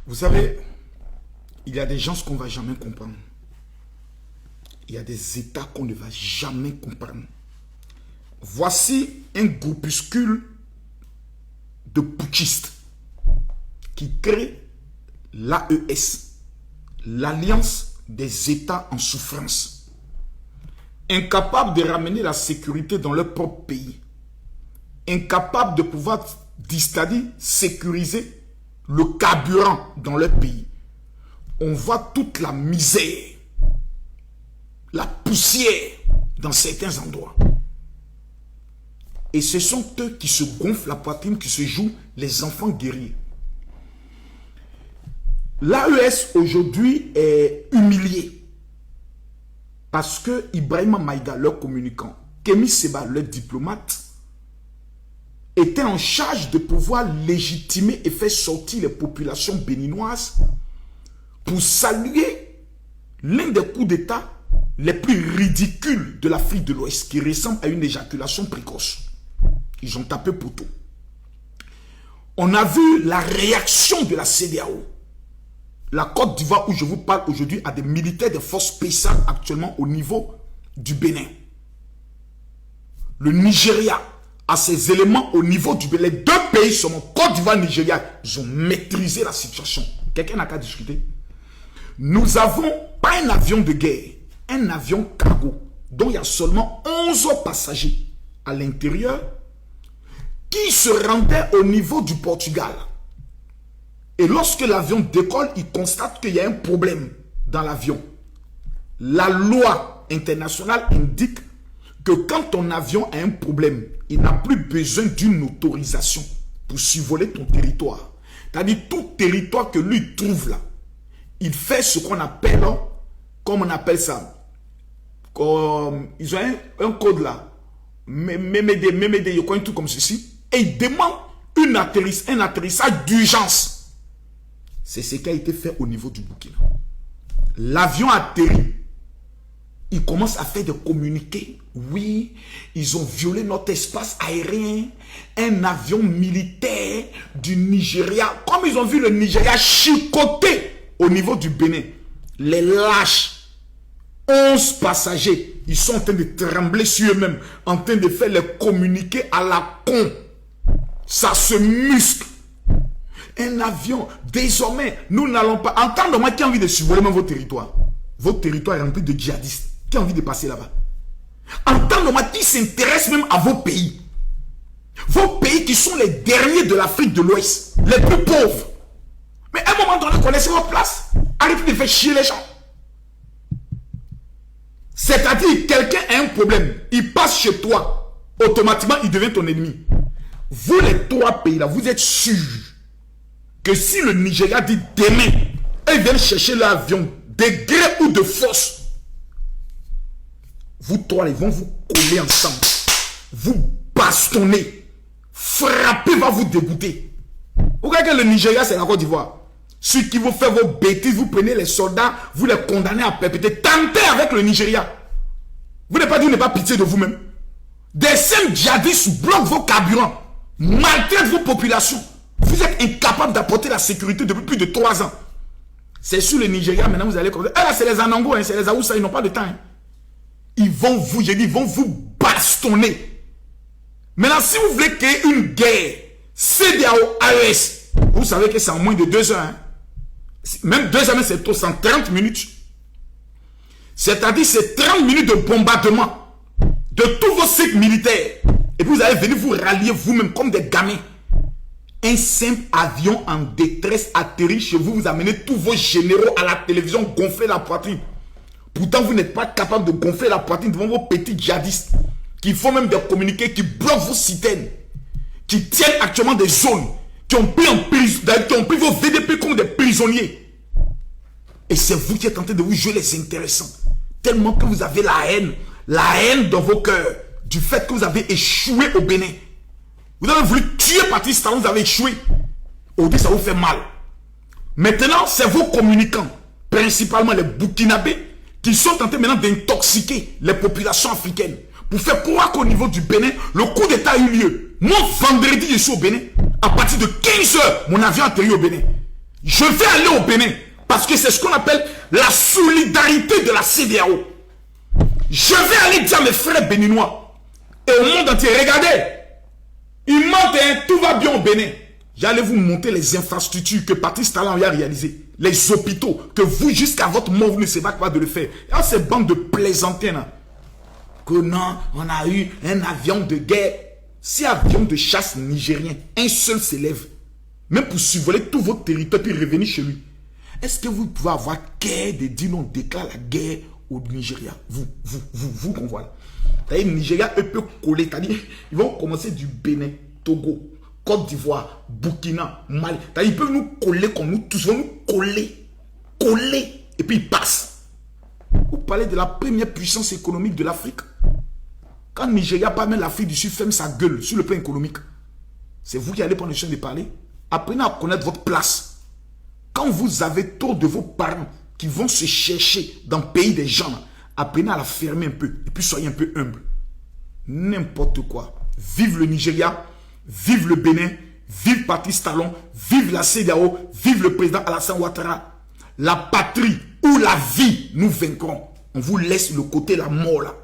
Vous savez, il y a des gens qu'on ne va jamais comprendre. Il y a des États qu'on ne va jamais comprendre. Voici un groupuscule de putschistes qui crée l'AES, l'Alliance des États en souffrance, incapables de ramener la sécurité dans leur propre pays, incapables de pouvoir, c'est-à-dire sécuriser le carburant dans leur pays. On voit toute la misère, la poussière dans certains endroits. Et ce sont eux qui se gonflent la poitrine, qui se jouent les enfants guerriers. L'AES aujourd'hui est humilié parce que Ibrahima Maïga, leur communicant, Kémy Séba, leur diplomate, était en charge de pouvoir légitimer et faire sortir les populations béninoises pour saluer l'un des coups d'État les plus ridicules de l'Afrique de l'Ouest, qui ressemble à une éjaculation précoce. Ils ont tapé poteau. On a vu la réaction de la CEDEAO. La Côte d'Ivoire, où je vous parle aujourd'hui, a des militaires des forces spéciales actuellement au niveau du Bénin. Le Nigeria a ses éléments au niveau du Bénin. Les deux pays sont Côte d'Ivoire et Nigeria. Ils ont maîtrisé la situation. Quelqu'un n'a qu'à discuter. Nous avons pas un avion de guerre, un avion cargo, dont il y a seulement 11 passagers à l'intérieur qui se rendaient au niveau du Portugal. Et lorsque l'avion décolle, il constate qu'il y a un problème dans l'avion. La loi internationale indique que quand ton avion a un problème, il n'a plus besoin d'une autorisation pour survoler ton territoire. C'est-à-dire tout territoire que lui trouve là, il fait ce qu'on appelle, comme on appelle ça, comme, ils ont un code là, Mémédé, il y a un truc comme ceci, et il demande un atterrissage d'urgence. C'est ce qui a été fait au niveau du Burkina. L'avion atterrit. Il commence à faire des communiqués. Oui, ils ont violé notre espace aérien. Un avion militaire du Nigeria. Comme ils ont vu le Nigeria chicoter au niveau du Bénin. Les lâches. 11 passagers. Ils sont en train de trembler sur eux-mêmes. En train de faire les communiqués à la con. Ça se muscle. Un avion, désormais, nous n'allons pas... Entendez-moi, qui a envie de survoler même votre territoire? Votre territoire est rempli de djihadistes. Qui a envie de passer là-bas? Entendez-moi, qui s'intéresse même à vos pays? Vos pays qui sont les derniers de l'Afrique de l'Ouest, les plus pauvres. Mais à un moment donné, connaissez votre place. Arrêtez de faire chier les gens. C'est-à-dire, quelqu'un a un problème, il passe chez toi, automatiquement, il devient ton ennemi. Vous, les trois pays là, vous êtes sûrs que si le Nigeria dit demain, ils viennent chercher l'avion, de gré ou de force, vous trois, ils vont vous coller ensemble, vous bastonner, frapper va vous dégoûter. Vous voyez que le Nigeria, c'est la Côte d'Ivoire. Ceux qui vont faire vos bêtises, vous prenez les soldats, vous les condamnez à perpétuité. Tentez avec le Nigeria. Vous n'avez pas dit, vous n'avez pas pitié de vous-même. Des scènes djihadistes bloquent vos carburants, maltraitent vos populations. Vous êtes incapable d'apporter la sécurité depuis plus de 3 ans. C'est sur le Nigeria, maintenant vous allez... Ah, c'est les Anango, hein, c'est les Aoussa, ils n'ont pas de temps. Hein. Ils vont vous, j'ai dit, ils vont vous bastonner. Maintenant, si vous voulez créer une guerre, CEDEAO, AES, vous savez que c'est en moins de 2 heures. Hein. Même 2 heures, c'est tôt, c'est en 30 minutes. C'est-à-dire, c'est 30 minutes de bombardement de tous vos sites militaires. Et puis vous allez venir vous rallier vous-même comme des gamins. Un simple avion en détresse atterrit chez vous, vous amenez tous vos généraux à la télévision gonfler la poitrine. Pourtant, vous n'êtes pas capable de gonfler la poitrine devant vos petits djihadistes qui font même des communiqués, qui bloquent vos citernes, qui tiennent actuellement des zones, qui ont pris vos VDP comme des prisonniers. Et c'est vous qui êtes en train de vous jouer les intéressants. Tellement que vous avez la haine dans vos cœurs du fait que vous avez échoué au Bénin. Vous avez voulu tuer Patrice Talon, vous avez échoué. Aujourd'hui, ça vous fait mal. Maintenant, c'est vos communicants, principalement les Burkinabés, qui sont en train maintenant d'intoxiquer les populations africaines. Pour faire croire qu'au niveau du Bénin, le coup d'État a eu lieu. Moi, vendredi, je suis au Bénin. À partir de 15 h, mon avion a atterri au Bénin. Je vais aller au Bénin parce que c'est ce qu'on appelle la solidarité de la CEDEAO. Je vais aller dire à mes frères béninois et au monde entier, regardez, ils mentent, hein, tout va bien au Bénin. J'allais vous montrer les infrastructures que Patrice Talon a réalisées, les hôpitaux, que vous, jusqu'à votre mort, vous ne savez pas capable de le faire. Et ces bandes de plaisantins là, que non, on a eu un avion de guerre. Si avion de chasse nigérien, un seul s'élève, même pour survoler tout votre territoire puis revenir chez lui, est-ce que vous pouvez avoir guerre de dire on déclare la guerre au Nigeria? Vous qu'on voit là. C'est-à-dire, le Nigeria, eux peuvent coller. C'est-à-dire, ils vont commencer du Bénin, Togo, Côte d'Ivoire, Burkina, Mali. C'est-à-dire, ils peuvent nous coller comme nous tous. Ils vont nous coller. Et puis ils passent. Vous parlez de la première puissance économique de l'Afrique. Quand le Nigeria, pas même l'Afrique du Sud, ferme sa gueule sur le plan économique, c'est vous qui allez prendre le soin de parler. Apprenez à connaître votre place. Quand vous avez trop de vos parents qui vont se chercher dans le pays des gens, apprenez à la fermer un peu. Et puis soyez un peu humble. N'importe quoi. Vive le Nigeria, vive le Bénin, vive Patrice Talon, vive la CEDEAO, vive le président Alassane Ouattara. La patrie ou la vie, nous vaincrons. On vous laisse le côté la mort là.